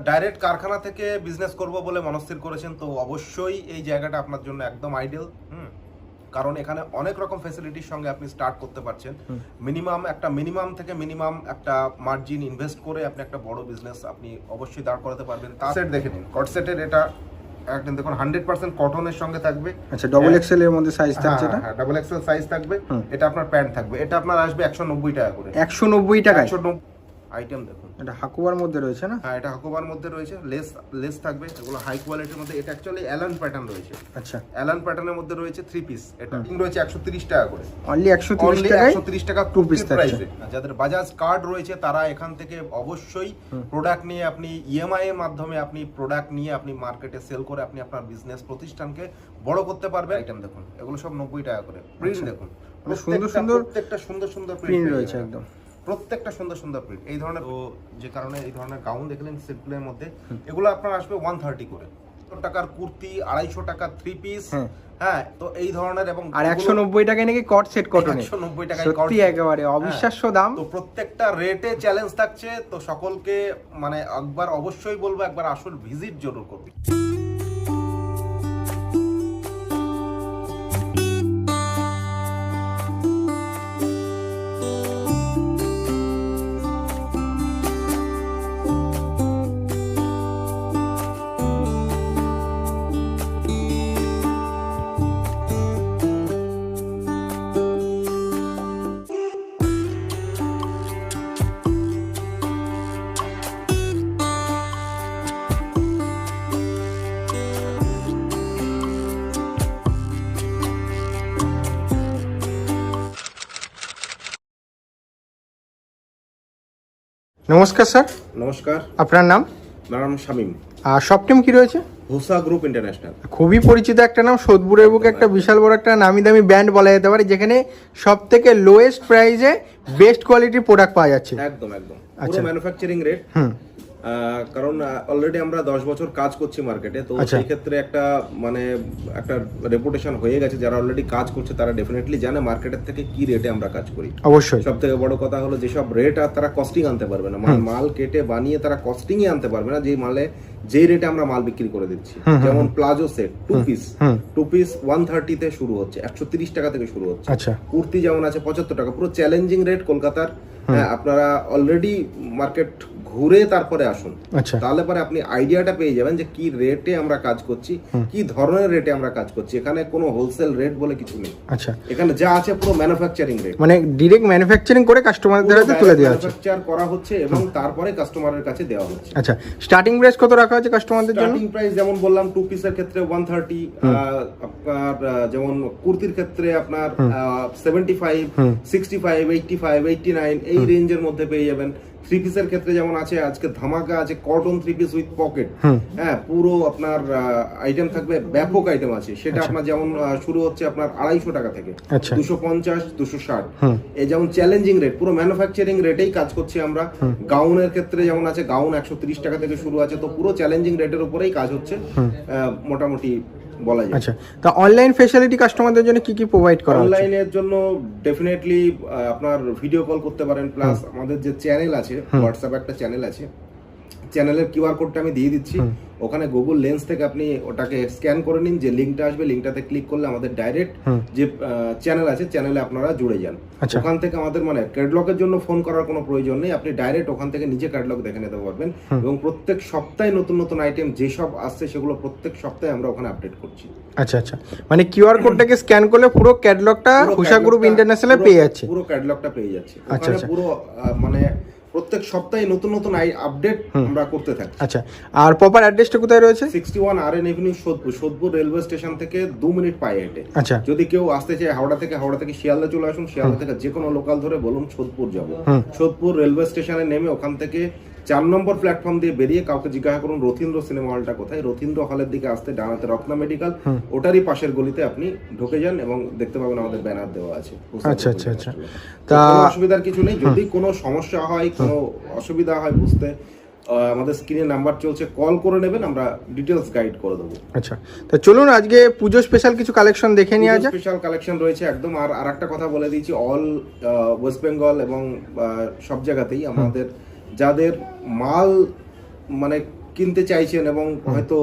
Direct কারখানা থেকে business করব বলে মনস্থির করেছেন তো অবশ্যই এই জায়গাটা আপনার জন্য একদম আইডিয়াল। কারণ এখানে অনেক রকম ফ্যাসিলিটির সঙ্গে আপনি স্টার্ট করতে পারছেন। মিনিমাম একটা মার্জিন ইনভেস্ট করে আপনি একটা বড় বিজনেস আপনি অবশ্যই দাঁড় করাতে পারবেন। তার সেট দেখে নিন, কট সেটের এটা একদম দেখুন 100% কটনের সঙ্গে থাকবে। আচ্ছা, ডবল এক্সেল এর মধ্যে সাইজ থাকছে এটা? হ্যাঁ, ডবল এক্সেল সাইজ থাকবে। এটা আপনার প্যান্ট থাকবে, এটা আপনার আসবে 190 টাকা করে। 190 টাকায় 190 আইটেম দেখুন। এটা হাকুবার মধ্যে রয়েছে না? হ্যাঁ, এটা হাকুবার মধ্যে রয়েছে, লেস থাকবে, এগুলো হাই কোয়ালিটির মধ্যে। এটা অ্যাকচুয়ালি অ্যালান প্যাটার্ন রয়েছে। আচ্ছা, অ্যালান প্যাটার্নের মধ্যে রয়েছে 3 পিস। এটা রয়েছে 130 টাকা করে। অনলি 130 টাকায় 130 টাকা 2 পিস প্রাইসে। যাদের বাজাজ কার্ড রয়েছে তারা এখান থেকে অবশ্যই প্রোডাক্ট নিয়ে আপনি ইএমআই এর মাধ্যমে আপনি প্রোডাক্ট নিয়ে আপনি মার্কেটে সেল করে আপনি আপনার বিজনেস প্রতিষ্ঠানকে বড় করতে পারবেন। আইটেম দেখুন, এগুলো সব 90 টাকা করে। প্রিন্ট দেখুন, প্রত্যেকটা সুন্দর প্রিন্ট রয়েছে একদম। প্রত্যেকটা সুন্দর প্রিন্ট। এই ধরনের যে কারণে এই ধরনের গাউন দেখলেন সিম্পলের মধ্যে, এগুলো আপনার আসবে 130 করে। টাকার কুর্তি, 250 টাকা 3 পিস। হ্যাঁ, তো এই ধরনের। এবং আর 190 টাকায় নাকি কট সেট কটনে। 190 টাকায় সত্যি একেবারে অবিশ্বাস্য দাম। তো প্রত্যেকটা রেটে চ্যালেঞ্জ থাকছে। তো সকলকে মানে একবার অবশ্যই বলবো, একবার আসল ভিজিট জরুর করবে। নমস্কার স্যার। নমস্কার, আপনার নাম? নাম শামীম। আর শপ টিম কি রয়েছে? হোসা গ্রুপ ইন্টারন্যাশনাল। খুবই পরিচিত একটা নাম, সোদপুরের বুকে একটা বিশাল বড় একটা নামি দামি ব্র্যান্ড বলা যেতে পারে, যেখানে সব থেকে লোয়েস্ট প্রাইসে বেস্ট কোয়ালিটির প্রোডাক্ট পাওয়া যাচ্ছে। একদম পুরো ম্যানুফ্যাকচারিং রেট। কারণ অলরেডি আমরা 10 বছর কাজ করছি মার্কেটে, তো সেই ক্ষেত্রে একটা রেপুটেশন হয়ে গেছে। যারা অলরেডি কাজ করছে তারা ডেফিনেটলি জানে মার্কেটের থেকে কি রেটে আমরা কাজ করি। অবশ্যই সব থেকে বড় কথা হলো যেসব রেট আর তারা কস্টিং আনতে পারবে না, মাল কেটে বানিয়ে তারা কস্টিং এ আনতে পারবে না যেই রেটে আমরা মাল বিক্রি করে দিচ্ছি। যেমন প্লাজো সেট 2 পিস 130 তে শুরু হচ্ছে, 130 টাকা থেকে শুরু হচ্ছে। কুর্তি যেমন আছে 75 টাকা। পুরো চ্যালেঞ্জিং রেট কলকাতার। আপনারা অলরেডি মার্কেট ঘুরে তারপরে আসুন, তাহলে পরে আপনি আইডিয়াটা পেয়ে যাবেন যে কি রেটে আমরা কাজ করছি, কি ধরনের রেটে আমরা কাজ করছি। এখানে কোনো হোলসেল রেট বলে কিছু নেই। এখানে যা আছে পুরো ম্যানুফ্যাকচারিং রেট, মানে ডাইরেক্ট ম্যানুফ্যাকচারিং করে কাস্টমারদের হাতে তুলে দেওয়া হচ্ছে, ম্যানুফ্যাকচার করা হচ্ছে এবং তারপরে কাস্টমারের কাছে দেওয়া হচ্ছে। আচ্ছা, স্টার্টিং প্রাইস কত রাখা আছে কাস্টমারদের জন্য? স্টার্টিং প্রাইস যেমন বললাম 2 পিসের ক্ষেত্রে 130, আপনার যেমন কুর্তির ক্ষেত্রে আপনার 75, 65, 85, 89 এই রেঞ্জের মধ্যে পেয়ে যাবেন। 3 পিসের ক্ষেত্রে যেমন আছে আজকে ধামাকা আছে কটন 3 পিস উইথ পকেট। হ্যাঁ, পুরো আপনার আইটেম থাকবে, ব্যাপক আইটেম আছে। সেটা আপনার যেমন শুরু হচ্ছে আপনার 250 টাকা থেকে 250, 260। এই যেমন চ্যালেঞ্জিং রেট, পুরো ম্যানুফ্যাকচারিং রেটেই কাজ করছি আমরা। গাউনের ক্ষেত্রে যেমন আছে গাউন 130 টাকা থেকে শুরু আছে। তো পুরো চ্যালেঞ্জিং রেটের উপরেই কাজ হচ্ছে মোটামুটি বলা যায়। আচ্ছা, তো অনলাইন ফ্যাসিলিটি কাস্টমারদের জন্য কি কি প্রোভাইড করা হচ্ছে? অনলাইনের জন্য ডেফিনেটলি আপনার ভিডিও কল করতে পারেন, প্লাস আমাদের যে চ্যানেল আছে, হোয়াটসঅ্যাপ একটা চ্যানেল আছে, চ্যানেলের কিউআর কোডটা আমি দিয়ে দিচ্ছি। ওখানে গুগল লেন্স থেকে আপনি ওটাকে স্ক্যান করে নিন, যে লিংকটা আসবে লিংকটাতে ক্লিক করলে আমাদের ডাইরেক্ট যে চ্যানেল আছে চ্যানেলে আপনারা জুড়ে যান। ওখান থেকে আমাদের মানে ক্যাটালগের জন্য ফোন করার কোনো প্রয়োজন নেই, আপনি ডাইরেক্ট ওখান থেকে নিজে ক্যাটালগ দেখে নিতে পারবেন। এবং প্রত্যেক সপ্তাহে নতুন আইটেম যেসব আসছে সেগুলো প্রত্যেক সপ্তাহে আমরা ওখানে আপডেট করছি। আচ্ছা, মানে কিউআর কোডটাকে স্ক্যান করলে পুরো ক্যাটালগটা হোসা গ্রুপ ইন্টারন্যাশনাল পেয়ে যাচ্ছে। পুরো ক্যাটালগটা পেয়ে যাচ্ছে। ওখানে পুরো মানে প্রত্যেক সপ্তাহে নতুন আপডেট আমরা করতে থাকি। আচ্ছা, আর প্রপার অ্যাড্রেসটা কোথায় রয়েছে? 61 RN Avenue, Sodepur railway station থেকে 2 মিনিট পায়ে হেঁটে। আচ্ছা, যদি কেউ আসতে চায় হাওড়া থেকে শিয়ালদা চলে আসুন, শিয়ালদা থেকে যে কোনো লোকাল ধরে বলুন সোদপুর যাব। সোদপুর রেলওয়ে স্টেশনে নেমে ওখান থেকে 4 নম্বর প্ল্যাটফর্ম দিয়ে বেরিয়ে কাউকে জিজ্ঞাসা করুন রথীন্দ্র সিনেমা হলটা কোথায়। রথীন্দ্র হলের দিকে আসতে ডানাতে রত্না মেডিকেল, ওটারই পাশের গলিতে আপনি ঢুকে যান এবং দেখতে পাবেন আমাদের ব্যানার দেওয়া আছে। আচ্ছা, তা অসুবিধার কিছু নেই। যদি কোনো সমস্যা হয়, কোনো অসুবিধা হয় বুঝতে, আমাদের স্ক্রিনে নাম্বার চলছে, কল করে নেবেন, আমরা ডিটেইলস গাইড করে দেবো। আচ্ছা, তো চলুন আজকে পুজো স্পেশাল কিছু কালেকশন দেখে নিয়ে আসা। স্পেশাল কালেকশন রয়েছে একদম। আর আরেকটা কথা বলে দিয়েছি, অল ওয়েস্ট বেঙ্গল এবং সব জায়গাতেই আমাদের যাদের মাল মানে কিনতে চাইছেন এবং হয়তো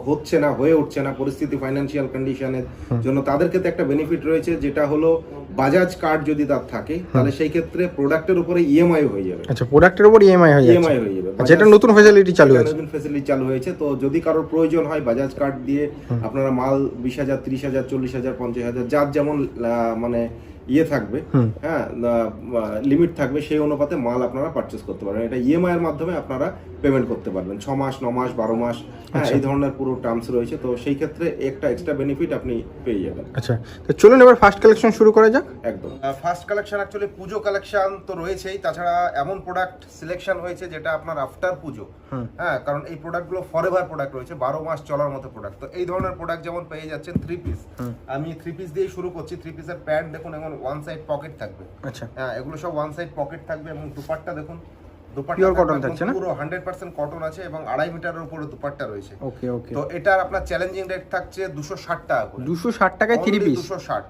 হচ্ছে না, হয়ে উঠছে না পরিস্থিতি, ফাইন্যান্সিয়াল কন্ডিশনের জন্য, তাদের ক্ষেত্রে একটা বেনিফিট রয়েছে, যেটা হলো বাজাজ কার্ড যদি তার থাকে তাহলে সেই ক্ষেত্রে প্রোডাক্টের উপরে ইএমআই হয়ে যাবে। আচ্ছা, প্রোডাক্টের উপর ইএমআই হয়ে যাবে। ইএমআই হয়ে যাবে। আচ্ছা, এটা নতুন ফ্যাসিলিটি চালু হয়েছে। নতুন ফ্যাসিলিটি চালু হয়েছে। তো যদি কারোর প্রয়োজন হয় বাজাজ কার্ড দিয়ে আপনারা মাল 20,000, 30,000, 40,000, 50,000 যার যেমন মানে ইয়ে থাকবে, হ্যাঁ, লিমিট থাকবে, সেই অনুপাতে মাল আপনারা পারচেজ করতে পারবেন। এটা ইএমআই এর মাধ্যমে আপনারা পেমেন্ট করতে পারবেন 6 মাস, 9 মাস, 12 মাস, হ্যাঁ, এই ধরনের পুরো টার্মস রয়েছে। তো সেই ক্ষেত্রে একটা এক্সট্রা বেনিফিট আপনি পেয়ে যাবেন। আচ্ছা, তো চলুন এবার ফার্স্ট কালেকশন শুরু করা যাক। একদম। ফার্স্ট কালেকশন অ্যাকচুয়ালি পুজো কালেকশন তো রয়েছেই, তাছাড়া এমন প্রোডাক্ট সিলেকশন হয়েছে যেটা আপনার আফটার পুজো, হ্যাঁ, কারণ এই প্রোডাক্টগুলো ফরএভার প্রোডাক্ট রয়েছে, 12 মাস চলার মতো প্রোডাক্ট। তো এই ধরনের প্রোডাক্ট যেমন পেয়ে যাচ্ছেন 3 পিস। আমি 3 পিস দিয়ে শুরু করছি। 3 পিসের প্যান্ট দেখুন, এবং ওয়ান সাইড পকেট থাকবে। আচ্ছা, হ্যাঁ, এগুলো সব ওয়ান সাইড পকেট থাকবে, এবং দুপাট্টা দেখুন, দুপাট্টা পিওর কটন থাকছে না? পুরো 100% কটন আছে, এবং 2.5 মিটারের উপরে দুপাট্টা রয়েছে। ওকে ওকে। তো এটার আপনার চ্যালেঞ্জিং রেট থাকছে 260 টাকা করে। 260 টাকায় 3 পিস, 260।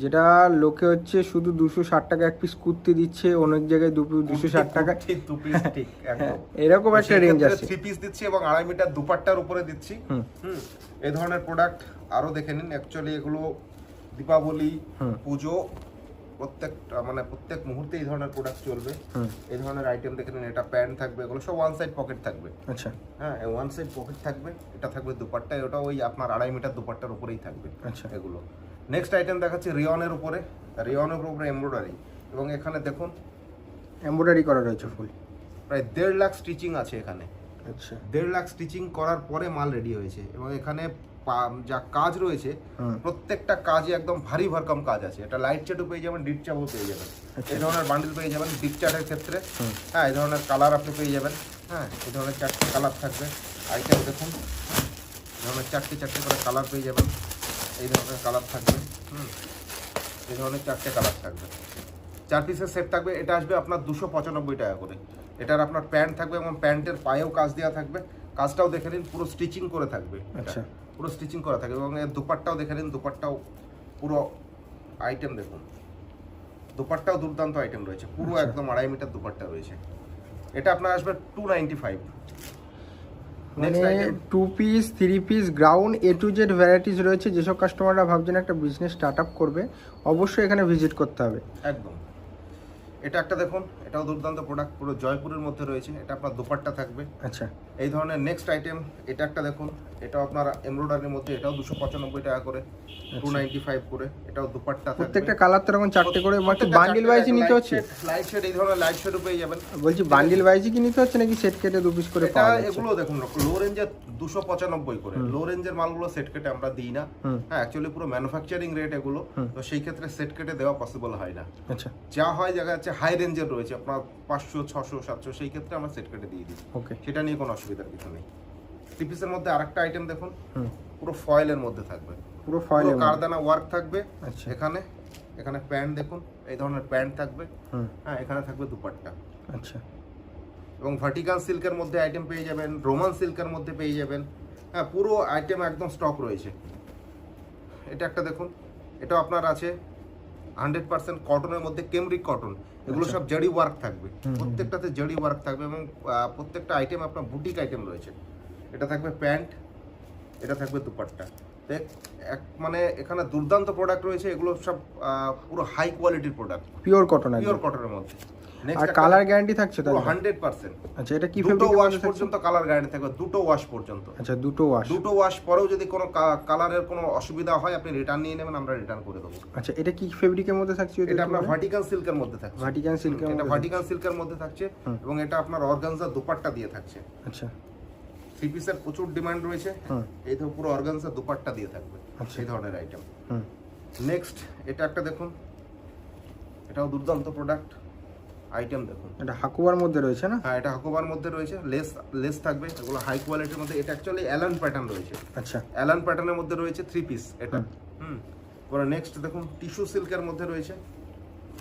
যেটা লোকে হচ্ছে শুধু 260 টাকা এক পিস কুর্তি দিচ্ছে, অনেক জায়গায় 260 টাকা, ঠিক 2 পিস, ঠিক একদম এরকম একটা রেঞ্জ আছে। 3 পিস দিচ্ছি এবং 2.5 মিটার দুপাট্টার উপরে দিচ্ছি। এই ধরনের প্রোডাক্ট আরো দেখে নিন। অ্যাকচুয়ালি এগুলো দীপাবলি, পুজো, প্রত্যেক মুহূর্তে এই ধরনের প্রোডাক্ট চলবে। এই ধরনের আইটেম দেখে নিন। এটা প্যান্ট থাকবে, এগুলো সব ওয়ান সাইড পকেট থাকবে। আচ্ছা, হ্যাঁ, ওয়ান সাইড পকেট থাকবে। এটা থাকবে দুপাট্টা, ওটা ওই আপনার 2.5 মিটার দুপাট্টার উপরেই থাকবে। আচ্ছা, এগুলো নেক্সট আইটেম দেখাচ্ছি রিয়নের উপরে। রিয়নের উপরে এমব্রয়ডারি, এবং এখানে দেখুন এমব্রয়ডারি করা রয়েছে ফুল। প্রায় 1.5 লাখ স্টিচিং আছে এখানে। আচ্ছা, 1.5 লাখ স্টিচিং করার পরে মাল রেডি হয়েছে, এবং এখানে যা কাজ রয়েছে প্রত্যেকটা কাজে একদম ভারী ভরকম কাজ আছে। এটা লাইট চার্টও পেয়ে যাবেন, ডিপ চার্টও পেয়ে যাবেন। এই ধরনের বান্ডিল পেয়ে যাবেন ডিপ চার্টের ক্ষেত্রে। হ্যাঁ, এই ধরনের কালার আপনি পেয়ে যাবেন। হ্যাঁ, এই ধরনের 4টে কালার থাকবে। আইটেম দেখুন, এই ধরনের 4টে করে কালার পেয়ে যাবেন। এই ধরনের কালার থাকবে। এই ধরনের 4টে কালার থাকবে। 4 পিসের সেট থাকবে। এটা আসবে আপনার 295 টাকা করে। এটার আপনার প্যান্ট থাকবে, এবং প্যান্টের পায়েও কাজ দেওয়া থাকবে। কাজটাও দেখে নিন, পুরো স্টিচিং করে থাকবে। আচ্ছা, পুরো স্টিচিং করা থাকবে, এবং এর দুপাট্টাও দেখে নিন। দুপাট্টাও পুরো আইটেম দেখুন, দুপাট্টাও দুর্দান্ত আইটেম রয়েছে, পুরো একদম 2.5 মিটার দুপাট্টা রয়েছে। এটা আপনার আসবে 295। মানে 2 piece, 3 piece, ground A to Z varieties রয়েছে। যেসব কাস্টমাররা ভাবছেন একটা বিজনেস স্টার্ট আপ করবে, অবশ্যই এখানে ভিজিট করতে হবে। একদম। এটা একটা দেখুন, এটাও দুর্দান্ত প্রোডাক্ট, পুরো জয়পুরের মধ্যে রয়েছে। এটা আপনার দুপাট্টা থাকবে। আচ্ছা, এই ধরনের নেক্সট আইটেম, এটা একটা দেখুন, এটাও আপনার এমব্রয়ডারির মধ্যে, এটাও 295 টাকা করে, 295 করে। এটাও দুপাট্টা থাকবে। প্রত্যেকটা কালার তো এরকম 4টে করে, বাকি বান্ডিল ওয়াইজই নিতে হচ্ছে। লাইট শেড, এই ধরনের লাইট শেডও পেয়ে যাবেন। বলছি বান্ডিল ওয়াইজই কি নিতে হচ্ছে, নাকি সেট কেটে 2 পিস করে পাওয়া যাচ্ছে? এগুলো দেখুন, লো রেঞ্জের 295 করে। লো রেঞ্জের মালগুলো সেট কেটে আমরা দিই না। হ্যাঁ, অ্যাকচুয়ালি পুরো ম্যানুফ্যাকচারিং রেট এগুলো, তো সেই ক্ষেত্রে সেট কেটে দেওয়া পসিবল হয় না। আচ্ছা, যা হয় জায়গা আছে হাই রেঞ্জের রয়েছে আপনার 500, 600, 700, সেই ক্ষেত্রে আমরা সেট কেটে দিয়ে দিই। ওকে, সেটা নিয়ে কোনো অসুবিধার কিছু নেই। 3 পিসের মধ্যে আরেকটা আইটেম দেখুন, পুরো ফয়েলের মধ্যে থাকবে, পুরো ফয়েলের কারদানা ওয়ার্ক থাকবে। আচ্ছা, এখানে প্যান্ট দেখুন, এই ধরনের প্যান্ট থাকবে। হ্যাঁ, এখানে থাকবে দুপাট্টা। আচ্ছা, এবং ভার্টিকাল সিল্কের মধ্যে আইটেম পেয়ে যাবেন, রোমান সিল্কের মধ্যে পেয়ে যাবেন। হ্যাঁ, পুরো আইটেম একদম স্টক রয়েছে। এটা একটা দেখুন, এটাও আপনার আছে 100% কটনের মধ্যে, কেমব্রিক কটন। এগুলো সব জারি ওয়ার্ক থাকবে, প্রত্যেকটাতে জারি ওয়ার্ক থাকবে, এবং প্রত্যেকটা আইটেম আপনার বুটিক আইটেম রয়েছে। এটা থাকবে প্যান্ট, এটা থাকবে দুপাট্টা। মানে এখানে দুর্দান্ত প্রোডাক্ট রয়েছে। এগুলো সব পুরো হাই কোয়ালিটির প্রোডাক্ট, পিওর কটন, পিওর কটনের মধ্যে। আর কালার গ্যারান্টি থাকছে তো 100%। আচ্ছা, এটা কি দুটো ওয়াশ পর্যন্ত কালার গ্যারান্টি থাকবে, দুটো ওয়াশ পর্যন্ত। আচ্ছা, দুটো ওয়াশ পরেও যদি কোনো কালারের কোনো অসুবিধা হয়, আপনি রিটার্ন নিয়ে নেবেন, আমরা রিটার্ন করে দেবো। আচ্ছা, এটা কি ফেব্রিকের মধ্যে থাকছে? এটা আপনার ভার্টিকাল সিল্কের মধ্যে থাকছে। ভার্টিকাল সিল্কের এটা ভার্টিকাল সিল্কের মধ্যে থাকছে, এবং এটা আপনার অর্গানজা দুপাট্টা দিয়ে থাকছে। আচ্ছা, 3 পিসের প্রচুর ডিমান্ড রয়েছে। এই তো পুরো অর্গানজা দুপাট্টা দিয়ে থাকবে, সেই ধরনের আইটেম। নেক্সট এটা একটা দেখুন, এটাও দুর্দান্ত প্রোডাক্ট আইটেম দেখুন। এটা হাকুবার মধ্যে রয়েছে না? হ্যাঁ, এটা হাকুবার মধ্যে রয়েছে, লেস থাকবে। এগুলো হাই কোয়ালিটির মধ্যে। এটা অ্যাকচুয়ালি অ্যালান প্যাটার্ন রয়েছে। আচ্ছা, অ্যালান প্যাটার্নের মধ্যে রয়েছে 3 পিস এটা। পরে নেক্সট দেখুন, টিস্যু সিল্কের মধ্যে রয়েছে।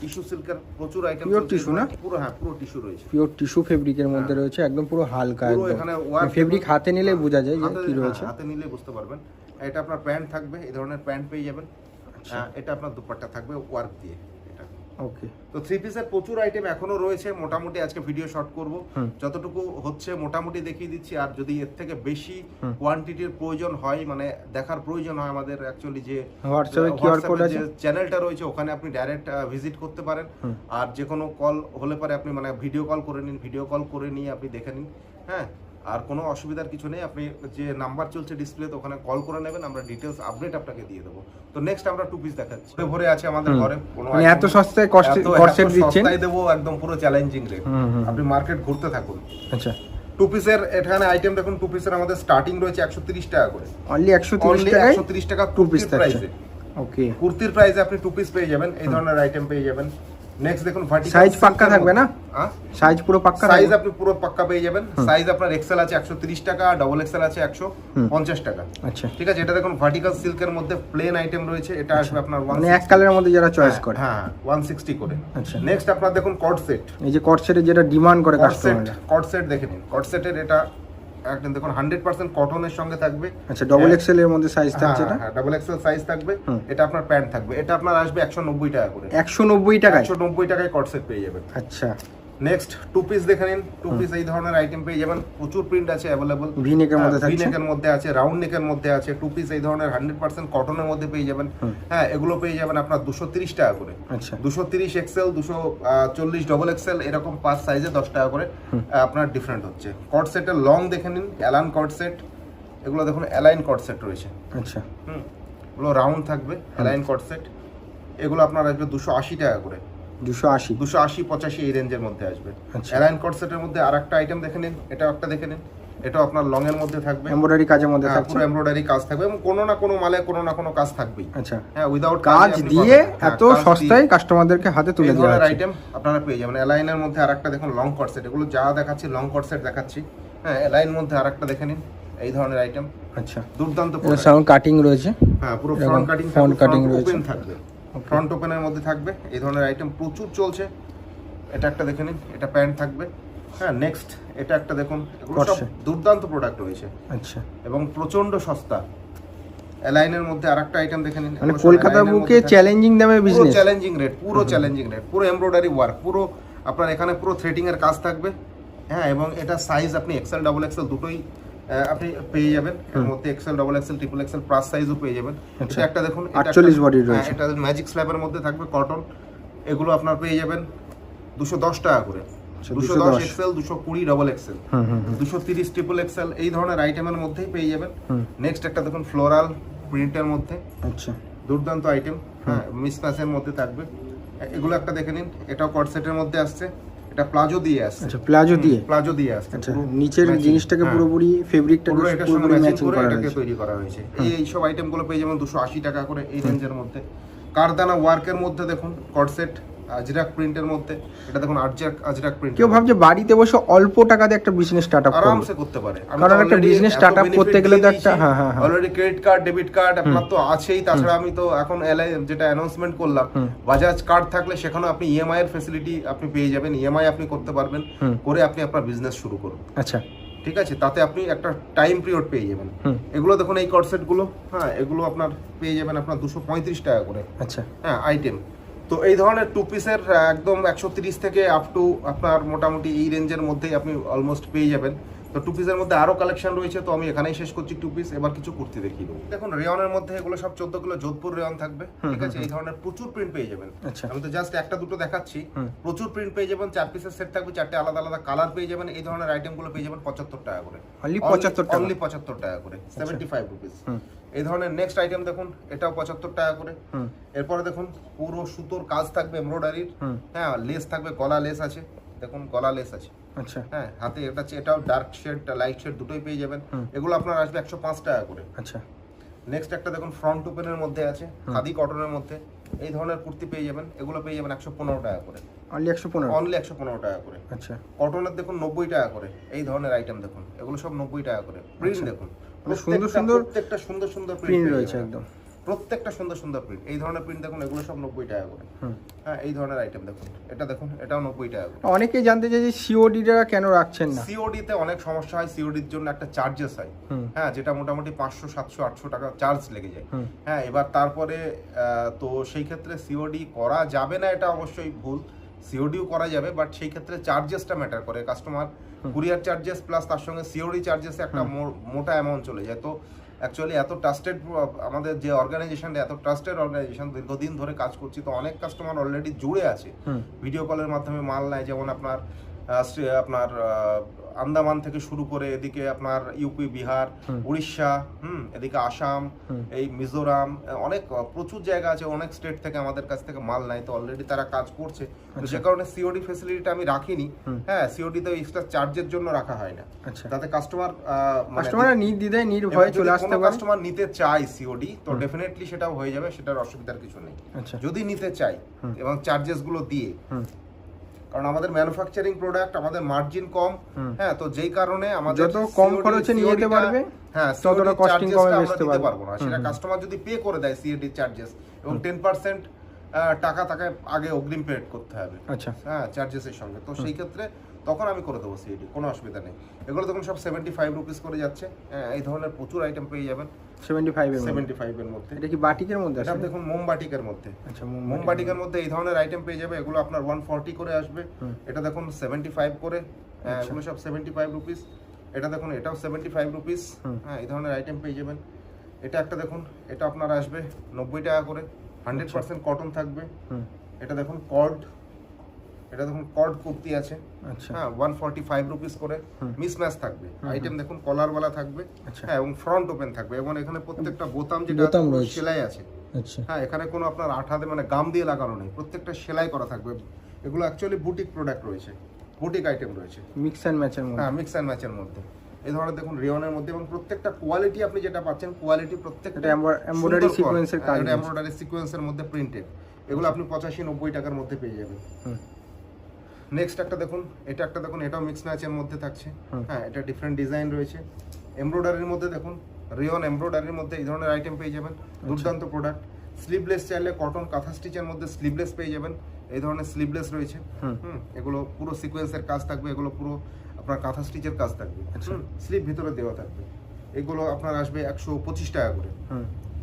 টিস্যু সিল্কের প্রচুর আইটেম, পিওর টিস্যু না? পুরো, হ্যাঁ, পুরো টিস্যু রয়েছে। পিওর টিস্যু ফেব্রিকের মধ্যে রয়েছে, একদম পুরো হালকা, পুরো এখানে ওয়ার্ক ফেব্রিক হাতে নিলে বোঝা যায় যে কি রয়েছে। হাতে নিলে বুঝতে পারবেন। এটা আপনার প্যান্ট থাকবে, এই ধরনের প্যান্ট পেয়ে যাবেন। এটা আপনার দুপাট্টা থাকবে ওয়ার্ক দিয়ে। এটা ওকে। তো থ্রি পিসের প্রচুর আইটেম এখনো রয়েছে, মোটামুটি আজকে ভিডিও শর্ট করব, যতটুকু হচ্ছে মোটামুটি দেখিয়ে দিচ্ছি। আর যদি এর থেকে বেশি কোয়ান্টিটির প্রয়োজন হয়, মানে দেখার প্রয়োজন হয়, আমাদের অ্যাকচুয়ালি যে হোয়াটসঅ্যাপে কিউআর কোড আছে, চ্যানেলটা রয়েছে, ওখানে আপনি ডাইরেক্ট ভিজিট করতে পারেন। আর যে কোনো কল হলে পরে আপনি মানে ভিডিও কল করে নিন, ভিডিও কল করে নিয়ে আপনি দেখে নিন। হ্যাঁ, আর কোনো অসুবিধার কিছু নেই, আপনি যে নাম্বার চলছে ডিসপ্লেতে ওখানে কল করে নেবেন, আমরা ডিটেলস আপডেট আপনাকে দিয়ে দেবো। তো নেক্সট আমরা টু পিস দেখাচ্ছি, ভরে আছে আমাদের ঘরে। মানে এত সস্তায় কস্টেড দিচ্ছেন, সস্তায় দেবো, একদম পুরো চ্যালেঞ্জিং রেট। আপনি মার্কেট ঘুরতে থাকুন। আচ্ছা, টু পিসের এখানে আইটেম দেখুন, টু পিসের আমাদের স্টার্টিং রয়েছে 130 টাকা করে, অনলি 130 টাকা টু পিস প্রাইসে। ওকে, কুর্তির প্রাইসে আপনি টু পিস পেয়ে যাবেন, এই ধরনের আইটেম পেয়ে যাবেন। নেক্সট দেখুন ভার্টিক্যাল সাইজ পাক্কা থাকবে না? সাইজ পুরো পাক্কা, সাইজ আপনি পুরো পাক্কা পেয়ে যাবেন। সাইজ আপনার এক্সেল আছে 130 টাকা, ডাবল এক্সেল আছে 150 টাকা। আচ্ছা, ঠিক আছে। এটা দেখুন ভার্টিক্যাল সিল্কের মধ্যে প্লেন আইটেম রয়েছে, এটা আসবে আপনার মানে এক কালারের মধ্যে যারা চয়েস করে, হ্যাঁ 160 করে। আচ্ছা, নেক্সট আপনার দেখুন কট সেট, এই যে কট সেটের যেটা ডিমান্ড করে কাস্টমাররা, কট সেট দেখে নিন। কট সেটের এটা একদম দেখুন 100% কটনের সঙ্গে থাকবে। আচ্ছা, ডাবল এক্সেল এর মধ্যে সাইজ থাকছে, এটা হ্যাঁ ডাবল এক্সেল সাইজ থাকবে। এটা আপনার প্যান্ট থাকবে, এটা আপনার আসবে 190 টাকা করে। 190 টাকায় 190 টাকায় কট সেট পেয়ে যাবেন। আচ্ছা, নেক্সট টু পিস দেখে নিন। টু পিস এই ধরনের আইটেম পেয়ে যাবেন, প্রচুর প্রিন্ট আছে अवेलेबल। ভি নেকের মধ্যে থাকছে, ভি নেকের মধ্যে আছে, রাউন্ড নেকের মধ্যে আছে। টু পিস এই ধরনের 100% কটনের মধ্যে পেয়ে যাবেন। হ্যাঁ, এগুলো পেয়ে যাবেন আপনার 230 টাকা করে। আচ্ছা, 230 এক্সেল, 240 ডবল এক্সেল, এরকম 5 সাইজে 10 টাকা করে আপনার ডিফারেন্ট হচ্ছে। কট সেটের লং দেখে নিন, অ্যালাইন কট সেট, এগুলো দেখুন অ্যালাইন কট সেট রয়েছে। আচ্ছা, এগুলো রাউন্ড থাকবে, অ্যালাইন কট সেট, এগুলো আপনার আসবে 280 টাকা করে। 280 280-85 এই রেঞ্জের মধ্যে আসবে। আচ্ছা, অ্যালাইন কট সেটের মধ্যে আরেকটা আইটেম দেখে নিন, এটা একটা দেখে নিন, এটা আপনার লং এর মধ্যে থাকবে, এমব্রয়ডারি কাজের মধ্যে থাকছে, পুরো এমব্রয়ডারি কাজ থাকবে এবং কোনো না কোনো মালে কোনো না কোনো কাজ থাকবেই। আচ্ছা, হ্যাঁ, উইদাউট কাজ দিয়ে এত সস্তায় কাস্টমারদেরকে হাতে তুলে দেওয়া ধরনের হচ্ছে। আইটেম আপনারা পেয়ে যাবেন। অ্যালাইনের মধ্যে আরেকটা দেখুন লং কট সেট, এগুলো যা দেখাচ্ছি লং কট সেট দেখাচ্ছি। হ্যাঁ, অ্যালাইন মধ্যে আরেকটা দেখে নিন, এই ধরনের আইটেম। আচ্ছা, দুর্দান্ত সাউন্ড কাটিং রয়েছে, হ্যাঁ পুরো ফ্রন্ট কাটিং, ফ্রন্ট কাটিং রয়েছে, ওপেন থাকবে, ফ্রন্ট ওপেনের মধ্যে থাকবে। এই ধরনের আইটেম প্রচুর চলছে। এটা একটা দেখে নিন, এটা প্যান্ট থাকবে। হ্যাঁ, নেক্সট এটা একটা দেখুন, এগুলো সব দুর্দান্ত প্রোডাক্ট রয়েছে। আচ্ছা, এবং প্রচন্ড সস্তা। অ্যালাইনের মধ্যে আরেকটা আইটেম দেখে নিন, মানে কলকাতার বুকে চ্যালেঞ্জিং দামে বিজনেস, পুরো চ্যালেঞ্জিং রেট, পুরো চ্যালেঞ্জিং রেট, পুরো এমব্রয়ডারি ওয়ার্ক, পুরো আপনার এখানে পুরো থ্রেডিং এর কাজ থাকবে। হ্যাঁ, এবং এটা সাইজ আপনি এক্সেল ডাবল এক্সেল দুটোই আপনি পেয়ে যাবেন। এর মধ্যে XL double XL triple XL plus সাইজও পেয়ে যাবেন। এটা একটা দেখুন, 48 বডি রয়েছে, এটা ম্যাজিক স্ল্যাবের মধ্যে থাকবে, কটন। এগুলো আপনার পেয়ে যাবেন 210 টাকা করে। 210 axle, 220 double axle, 230 triple axle, এই ধরনের আইটেমের মধ্যেই পেয়ে যাবেন। নেক্সট একটা দেখুন ফ্লোরাল প্রিন্টের মধ্যে, আচ্ছা, দুর্দান্ত আইটেম। হ্যাঁ, মিসম্যাচের মধ্যে থাকবে। এগুলো একটা দেখে নিন, এটাও কট সেটের মধ্যে আসছে, এটা প্লাজো দিয়ে আসছে। আচ্ছা, প্লাজো দিয়ে আসছে। আচ্ছা, নিচের জিনিসটাকে পুরোপুরি ফেব্রিকটাকে পুরোপুরি ম্যাচিং করা হয়েছে, তৈরি করা হয়েছে। এই সব আইটেমগুলো পেয়ে যাবেন 280 টাকা করে এই রেঞ্জের মধ্যে। কারদানা ওয়ার্কের মধ্যে দেখুন কট সেট, আজরাক প্রিন্টের মধ্যে, এটা দেখুন আজরাক প্রিন্ট। কেউ ভাবছে বাড়িতে বসে অল্প টাকা দিয়ে একটা বিজনেস স্টার্ট আপ আরামসে করতে পারে, কারণ একটা বিজনেস স্টার্ট আপ করতে গেলে তো একটা already credit card, debit card আপনার তো আছেই। তাছাড়া আমি তো এখন যেটা অ্যানাউন্সমেন্ট করলাম, বাজাজ কার্ড থাকলে সেখানে আপনি ইএমআই এর ফ্যাসিলিটি আপনি পেয়ে যাবেন, ইএমআই আপনি করতে পারবেন, করে আপনি আপনার বিজনেস শুরু করুন। আচ্ছা, ঠিক আছে, তাতে আপনি একটা টাইম পিরিয়ড পেয়ে যাবেন। এগুলো দেখুন এই কট সেট গুলো, হ্যাঁ এগুলো আপনার পেয়ে যাবেন আপনার 235 টাকা করে। আচ্ছা, হ্যাঁ আইটেম। তো এই ধরনের টু পিসের একদম 130 থেকে আপ টু আপনার মোটামুটি এই রেঞ্জের মধ্যেই আপনি অলমোস্ট পেয়ে যাবেন। তো টু পিসের মধ্যে আরো কালেকশন রয়েছে, তো আমি এখানেই শেষ করছি টু পিস। এবার কিছু কুর্তি দেখিয়ে দেবো। দেখুন রেয়নের মধ্যে এগুলো সব 14 কিলো যোধপুর রেয়ন থাকবে। ঠিক আছে, এই ধরনের প্রচুর প্রিন্ট পেয়ে যাবেন। আমি তো জাস্ট একটা দুটো দেখাচ্ছি, প্রচুর প্রিন্ট পেয়ে যাবেন। 4 পিসের সেট থাকবে, 4টে আলাদা আলাদা কালার পেয়ে যাবেন। এই ধরনের আইটেম গুলো পেয়ে যাবেন 75 টাকা করে, অনলি 75 টাকা করে, 75 রুপিস। এই ধরনের নেক্সট আইটেম দেখুন, এটাও 75 টাকা করে। এরপরে দেখুন পুরো সুতোর কাজ থাকবে এমব্রয়ডারির। হ্যাঁ, লেস থাকবে, গলা লেস আছে, দেখুন গলা লেস আছে। আচ্ছা, হ্যাঁ, হাতে এটাও ডার্ক শেড লাইট শেড দুটোই পেয়ে যাবেন। এগুলো আপনার আসবে 105 টাকা করে। আচ্ছা, নেক্সট একটা দেখুন ফ্রন্ট ওপেনের মধ্যে আছে, খাদি কটনের মধ্যে এই ধরনের কুর্তি পেয়ে যাবেন। এগুলো পেয়ে যাবেন 115 টাকা করে, অনলি 115 টাকা করে। আচ্ছা, কটনের দেখুন 90 টাকা করে। এই ধরনের আইটেম দেখুন, এগুলো সব 90 টাকা করে। প্রিন্ট দেখুন, সুন্দর সুন্দর প্রত্যেকটা সুন্দর সুন্দর প্রিন্ট রয়েছে একদম। প্রত্যেকটা সুন্দর সুন্দর প্রিন্ট। এই ধরনের প্রিন্ট দেখুন, এগুলো সব 90 টাকা করে। হ্যাঁ, এই ধরনের আইটেম দেখুন, এটা দেখুন, এটাও 90 টাকা করে। অনেকেই জানতে চাই যে সিওডিটা কেন রাখছেন না? সিওডি তে অনেক সমস্যা হয়, সিওডির জন্য একটা চার্জেস হয়, হ্যাঁ, যেটা মোটামুটি 500 700 800 টাকা চার্জ লেগে যায়। হ্যাঁ, এবার তারপরে তো সেই ক্ষেত্রে সিওডি করা যাবে না, এটা অবশ্যই ভুল। সিওডিও করা যাবে, বাট সেই ক্ষেত্রে চার্জেসটা ম্যাটার করে। কাস্টমার কুরিয়ার চার্জেস প্লাস তার সঙ্গে সিওডি চার্জেসে একটা মোটা অ্যামাউন্ট চলে যায়। তো অ্যাকচুয়ালি এত ট্রাস্টেড আমাদের যে অর্গানাইজেশনটা, এত ট্রাস্টেড অর্গানাইজেশন, দীর্ঘদিন ধরে কাজ করছি, তো অনেক কাস্টমার অলরেডি জুড়ে আছে, ভিডিও কলের মাধ্যমে মাল নেয়। যেমন আপনার আন্দামান থেকে শুরু করে এদিকে আপনার ইউপি, বিহার, উড়িষ্যা, এদিকে আসাম, এই মিজোরাম, অনেক প্রচুর জায়গা আছে, অনেক স্টেট থেকে আমাদের কাছ থেকে মাল নেয়। তো অলরেডি তারা কাজ করছে, তো যে কারণে সিওডি ফ্যাসিলিটিটা আমি রাখিনি। হ্যাঁ, সিওডি তো এক্সট্রা চার্জের জন্য রাখা হয় না, তাতে কাস্টমার নির্দ্বিধায় নির্ভয়ে চলে আসতে পারে। কাস্টমার নিতে চায় সিওডি, তো ডেফিনেটলি সেটাও হয়ে যাবে, সেটার অসুবিধার কিছু নেই যদি নিতে চাই এবং চার্জেস গুলো দিয়ে। কারণ আমাদের ম্যানুফ্যাকচারিং প্রোডাক্ট, আমাদের মার্জিন কম। হ্যাঁ, তো যেই কারণে আমাদের যত কম খরচে নিয়ে যেতে পারবে, হ্যাঁ, ততটা কস্টিং কমে বেচতে পারবো না। সেটা কাস্টমার যদি পে করে দেয় সিওডি চার্জেস, এবং 10% টাকা তাকে আগে অগ্রিম পে করতে হবে, আচ্ছা, হ্যাঁ, চার্জেসের সঙ্গে। তো সেই ক্ষেত্রে তখন আমি করে দেবো সিওডি, কোনো অসুবিধা নেই। এগুলো তখন সব 75 রুপিস করে যাচ্ছে। এই ধরনের প্রচুর আইটেম পেয়ে যাবেন 75 এর মধ্যে। এটা কি বাটিকের মধ্যে? এটা দেখুন মোমবাটিকের মধ্যে। আচ্ছা, মোমবাটিকের মধ্যে এই ধরনের আইটেম পেয়ে যাবে। এগুলো আপনার 140 করে আসবে। এটা দেখুন 75 করে, এগুলো সব 75 রুপিস। এটা দেখুন, এটাও 75 রুপিস। হ্যাঁ, এই ধরনের আইটেম পেয়ে যাবেন। এটা একটা দেখুন, এটা আপনার আসবে 90 টাকা করে, 100% কটন থাকবে। এটা দেখুন কর্ড, এটা দেখুন কর্ড কুর্তি আছে। আচ্ছা, হ্যাঁ, 145 রুপিস করে, মিসম্যাচ থাকবে। আইটেম দেখুন কলারওয়ালা থাকবে, হ্যাঁ, এবং ফ্রন্ট ওপেন থাকবে, এবং এখানে প্রত্যেকটা বোতাম যেটা সেলাই আছে। আচ্ছা, হ্যাঁ, এখানে কোনো আপনার আঠাতে মানে গাম দিয়ে লাগানো নেই, প্রত্যেকটা সেলাই করা থাকবে। এগুলো অ্যাকচুয়ালি বুটিক প্রোডাক্ট রয়েছে, বুটিক আইটেম রয়েছে, মিক্স অ্যান্ড ম্যাচের মধ্যে। হ্যাঁ, মিক্স অ্যান্ড ম্যাচের মধ্যে। এই ধরনের দেখুন রিয়নের মধ্যে, এবং প্রত্যেকটা কোয়ালিটি আপনি যেটা পাচ্ছেন, কোয়ালিটি প্রত্যেকটা এমব্রয়ডারি সিকোয়েন্সের কাজ, এমব্রয়ডারি সিকোয়েন্সের মধ্যে প্রিন্টেড। এগুলো আপনি 85-90 টাকার মধ্যে পেয়ে যাবেন। নেক্সট একটা দেখুন, এটা একটা দেখুন, এটাও মিক্স ম্যাচের মধ্যে থাকছে। হ্যাঁ, এটা ডিফারেন্ট ডিজাইন রয়েছে। এমব্রয়ডারির মধ্যে দেখুন, রিয়ন এমব্রয়ডারির মধ্যে এই ধরনের আইটেম পেয়ে যাবেন। দুর্দান্ত প্রোডাক্ট। স্লিভলেস চাইলে কটন কাঁথা স্টিচের মধ্যে স্লিভলেস পেয়ে যাবেন। এই ধরনের স্লিভলেস রয়েছে। এগুলো পুরো সিকোয়েন্সের কাজ থাকবে, এগুলো পুরো আপনার কাঁথা স্টিচের কাজ থাকবে, স্লিভ ভিতরে দেওয়া থাকবে। এগুলো আপনার আসবে 125 টাকা করে।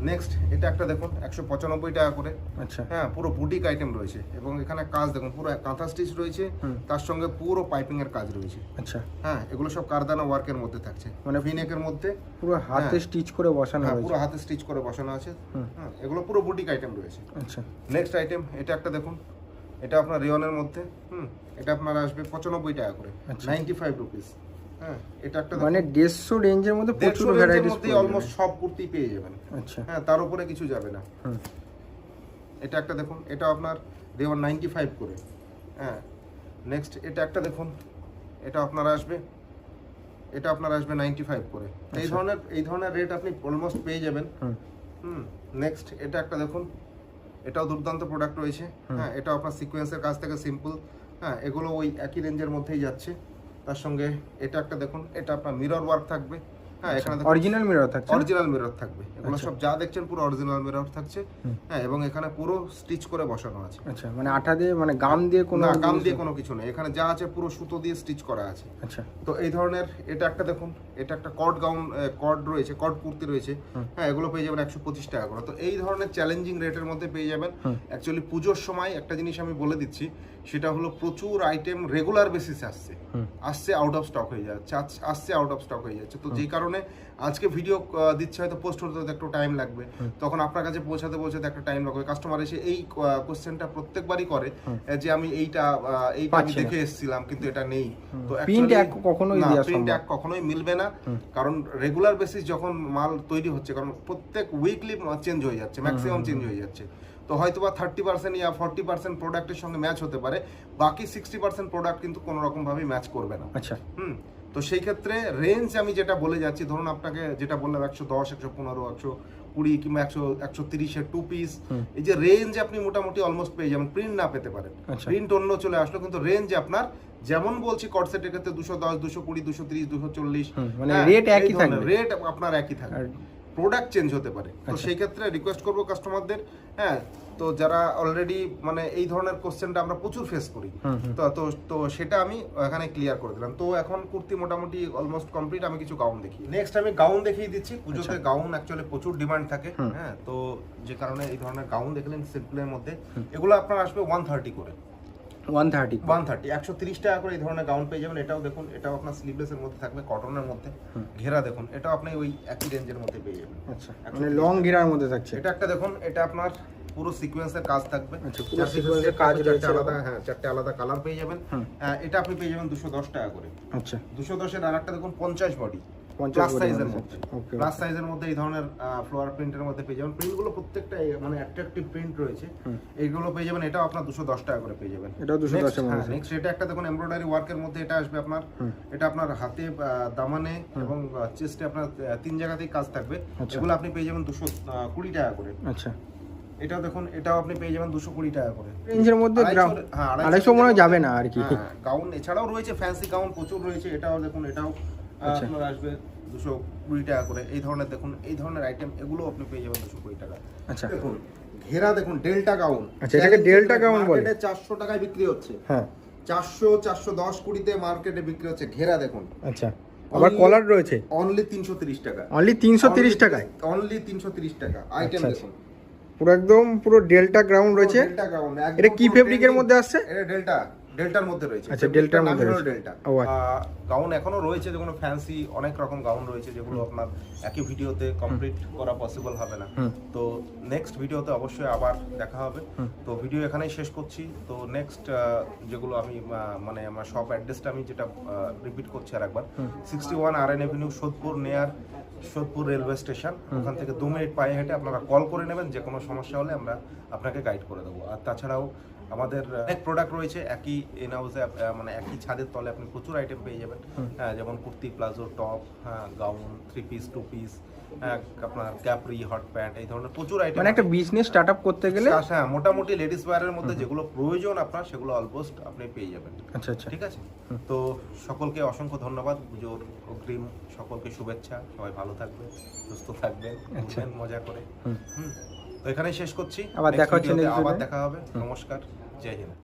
নেক্সট এটা একটা দেখুন 195 টাকা করে। আচ্ছা, হ্যাঁ, পুরো বুটিক আইটেম রয়েছে, এবং এখানে কাজ দেখুন পুরো কাঁথা স্টিচ রয়েছে, তার সঙ্গে পুরো পাইপিং এর কাজ রয়েছে। আচ্ছা, হ্যাঁ, এগুলো সব কারদানা ওয়ার্কের মধ্যে থাকছে, মানে ভিনেকের মধ্যে পুরো হাতে স্টিচ করে বসানো আছে। পুরো হাতে স্টিচ করে বসানো আছে। হ্যাঁ, এগুলো পুরো বুটিক আইটেম রয়েছে। আচ্ছা, নেক্সট আইটেম এটা একটা দেখুন, এটা আপনার রিয়নের মধ্যে। এটা আপনার আসবে 95 টাকা করে, 95 রুপিস। হ্যাঁ, এটা একটা মানে 150 রেঞ্জের মধ্যে প্রচুর ভ্যারাইটিস মধ্যে অলমোস্ট সব কুর্তি পেয়ে যাবেন। আচ্ছা, হ্যাঁ, তার উপরে কিছু যাবে না। এটা একটা দেখুন, এটা আপনার রেওয়ান 95 করে। হ্যাঁ, নেক্সট এটা একটা দেখুন, এটা আপনার আসবে, এটা আপনার আসবে 95 করে। এই ধরনের রেট আপনি অলমোস্ট পেয়ে যাবেন। নেক্সট এটা একটা দেখুন, এটাও দুর্দান্ত প্রোডাক্ট রয়েছে। হ্যাঁ, এটা আপনার সিকোয়েন্সের কাছ থেকে সিম্পল। হ্যাঁ, এগুলো ওই একই রেঞ্জের মধ্যেই যাচ্ছে। তার সঙ্গে এটা একটা দেখুন, এটা আপনার মিরর ওয়ার্ক থাকবে। হ্যাঁ, এখানে অরিজিনাল মিরর থাকছে, অরিজিনাল মিরর থাকবে। এগুলো সব যা দেখছেন পুরো অরিজিনাল মিরর থাকছে। হ্যাঁ, এবং এখানে পুরো স্টিচ করে বসানো আছে। আচ্ছা, মানে আঠা দিয়ে, মানে গাম দিয়ে কোনো কিছু নেই, এখানে যা আছে পুরো সুতো দিয়ে স্টিচ করা আছে। আচ্ছা, তো এই ধরনের এটা একটা দেখুন, এটা একটা কর্ড গাউন, কর্ড রয়েছে, কর্ড কুর্তি রয়েছে। হ্যাঁ, এগুলো পেয়ে যাবেন 125 টাকা করে। তো এই ধরনের চ্যালেঞ্জিং রেটের মধ্যে পেয়ে যাবেন। অ্যাকচুয়ালি পুজোর সময় একটা জিনিস আমি বলে দিচ্ছি, সেটা হলো প্রচুর আইটেম রেগুলার বেসিসে আসছে আউট অফ স্টক হয়ে যাচ্ছে। তো যে কারণে আজকে ভিডিও দিচ্ছে, হয়তো পোস্ট হতে একটু টাইম লাগবে, তখন আপনার কাছে পৌঁছাতে একটা টাইম লাগবে। কাস্টমার এসে এই কোশ্চেনটা প্রত্যেকবারই করে যে আমি এইটা আমি দেখে এসেছিলাম কিন্তু এটা নেই। তো প্রিন্ট কখনোই মিলবে না, কারণ রেগুলার বেসিস যখন মাল তৈরি হচ্ছে, কারণ প্রত্যেক উইকলি চেঞ্জ হয়ে যাচ্ছে, ম্যাক্সিমাম চেঞ্জ হয়ে যাচ্ছে। তো হয়তো বা 30% ইয়া 40% প্রোডাক্টের সঙ্গে ম্যাচ হতে পারে, বাকি 60% প্রোডাক্ট কিন্তু কোনো রকম ভাবে ম্যাচ করবে না। আচ্ছা, তো সেই ক্ষেত্রে রেঞ্জ আমি যেটা বলে যাচ্ছি, ধরুন আপনাকে যেটা বললাম 110, 115, 120 কিংবা 130 এর 2 পিস, এই যে রেঞ্জ আপনি মোটামুটি অলমোস্ট পেয়ে যাবেন। প্রিন্ট না পেতে পারেন, প্রিন্ট অন্য চলে আসলো, কিন্তু রেঞ্জ আপনার যেমন বলছি কটসেটের ক্ষেত্রে 210, 220, 230, 240, মানে রেট একই থাকবে, রেট আপনার একই থাকবে। প্রোডাক্ট চেঞ্জ হতে পারে। তো আচ্ছা। সেই ক্ষেত্রে রিকোয়েস্ট করবো কাস্টমারদের, হ্যাঁ, তো যারা অলরেডি মানে এই ধরনের কোশ্চেনটা আমরা প্রচুর ফেস করি, তো তো তো সেটা আমি এখানে ক্লিয়ার করে দিলাম। তো এখন কুর্তি মোটামুটি অলমোস্ট কমপ্লিট, আমি কিছু গাউন দেখি। নেক্সট আমি গাউন দেখিয়ে দিচ্ছি। পুজোতে গাউন অ্যাকচুয়ালি প্রচুর ডিমান্ড থাকে, হ্যাঁ, তো যে কারণে এই ধরনের গাউন দেখলেন সিম্পলের মধ্যে, এগুলো আপনার আসবে 130 করে। 130 130 টাকা করে এই ধরনের গাউন পেয়ে যাবেন। এটাও দেখুন, এটাও আপনার স্লিভলেসের মধ্যে থাকবে, কটনের মধ্যে, ঘেরা দেখুন, এটাও আপনি ওই একই রেঞ্জের মধ্যে পেয়ে যাবেন। আচ্ছা, মানে লং ঘেরার মধ্যে থাকছে। এটা একটা দেখুন, এটা আপনার পুরো সিকোয়েন্সের কাজ থাকবে। আচ্ছা, পুরো সিকোয়েন্সের কাজ রয়েছে, আলাদা, হ্যাঁ, চারটে আলাদা কালার পেয়ে যাবেন। এটা আপনি পেয়ে যাবেন 210 টাকা করে। আচ্ছা, 210 এর আরেকটা দেখুন 50 বডি, 50 প্লাস body সাইজের মধ্যে। মধ্যে, Okay, প্লাস সাইজের মধ্যে এই ধরনের ফ্লোরার প্রিন্টের মধ্যে পেয়ে যাবেন। প্রিন্টগুলো প্রত্যেকটা মানে অ্যাট্রাকটিভ প্রিন্ট রয়েছে, এইগুলো পেয়ে যাবেন। এটাও আপনার 210 টাকা করে পেয়ে যাবেন। এটাও 210 এর মধ্যে। নেক্সট এটা একটা দেখুন এমব্রয়ডারি ওয়ার্কের মধ্যে, এটা আসবে আপনার, এটা আপনার হাতে, দামানে এবং চেস্টে আপনার 3 জায়গাতেই কাজ থাকবে। এগুলো আপনি পেয়ে যাবেন 220 টাকা করে। আচ্ছা, এটাও দেখুন, এটাও আপনি পেয়ে যাবেন 220 টাকা করে। রেঞ্জের মধ্যে গ্রাউন্ড 250 মনে হয় যাবে না আর কি। গাউন এছাড়াও রয়েছে, ফ্যান্সি গাউন প্রচুর রয়েছে। এটাও দেখুন, এটাও আপনার আসবে 220 টাকা করে। এই ধরনের দেখুন, এই ধরনের আইটেম এগুলো আপনি পেয়ে যাবেন 220 টাকা। আচ্ছা, দেখুন ঘেরা দেখুন, ডেল্টা গাউন। আচ্ছা, এটাকে ডেল্টা গাউন বলে। মার্কেটে 400 টাকায় বিক্রি হচ্ছে, হ্যাঁ, 400 410 কুড়িতে মার্কেটে বিক্রি হচ্ছে। ঘেরা দেখুন, আচ্ছা, আবার কলার রয়েছে অনলি 330 টাকা। অনলি 330 টাকায়, অনলি 330 টাকা আইটেম আচ্ছা, দেখুন। পুরো একদম পুরো ডেল্টা গ্রাউন্ড রয়েছে। ডেল্টা গাউন, এটা কি ফেব্রিকের মধ্যে আসছে? এটা ডেল্টার মধ্যে রয়েছে। আচ্ছা, ডেল্টার মধ্যে রয়েছে। ডেল্টা ও আচ্ছা। গাউন এখনো রয়েছে, যেগুলো ফ্যান্সি অনেক রকম গাউন রয়েছে, যেগুলো আপনার একই ভিডিওতে কমপ্লিট করা পসিবল হবে না। তো নেক্সট ভিডিওতে অবশ্যই আবার দেখা হবে। তো ভিডিও এখানেই শেষ করছি। তো নেক্সট যেগুলো আমি মানে আমার শপ অ্যাড্রেসটা আমি যেটা রিপিট করছি আর একবার, 61 RN এভিনিউ, সোদপুর, নেয়ার সোদপুর রেলওয়ে স্টেশন। ওখান থেকে 2 মিনিট পায়ে হেঁটে আপনারা কল করে নেবেন। যে কোনো সমস্যা হলে আমরা আপনাকে গাইড করে দেবো। আর তাছাড়াও আমাদের অনেক প্রোডাক্ট রয়েছে একই ইন হাউসে, মানে একই ছাদের তলে আপনি প্রচুর আইটেম পেয়ে যাবেন, হ্যাঁ, যেমন কুর্তি, প্লাজো, টপ, হ্যাঁ, গাউন, 3 পিস, 2 পিস, হ্যাঁ, আপনার ক্যাপরি, হট প্যান্ট, এই ধরনের প্রচুর আইটেম। মানে একটা বিজনেস স্টার্ট আপ করতে গেলে, হ্যাঁ, মোটামুটি লেডিস ওয়্যারের মধ্যে যেগুলো প্রয়োজন আপনার, সেগুলো অলমোস্ট আপনি পেয়ে যাবেন। আচ্ছা, আচ্ছা, ঠিক আছে। তো সকলকে অসংখ্য ধন্যবাদ, পুজোর অগ্রিম সকলকে শুভেচ্ছা। সবাই ভালো থাকবেন, সুস্থ থাকবেন, ঘুরবেন মজা করে। তো এখানেই শেষ করছি। আবার দেখা হচ্ছে, আবার দেখা হবে। নমস্কার, জয় হিন্দ।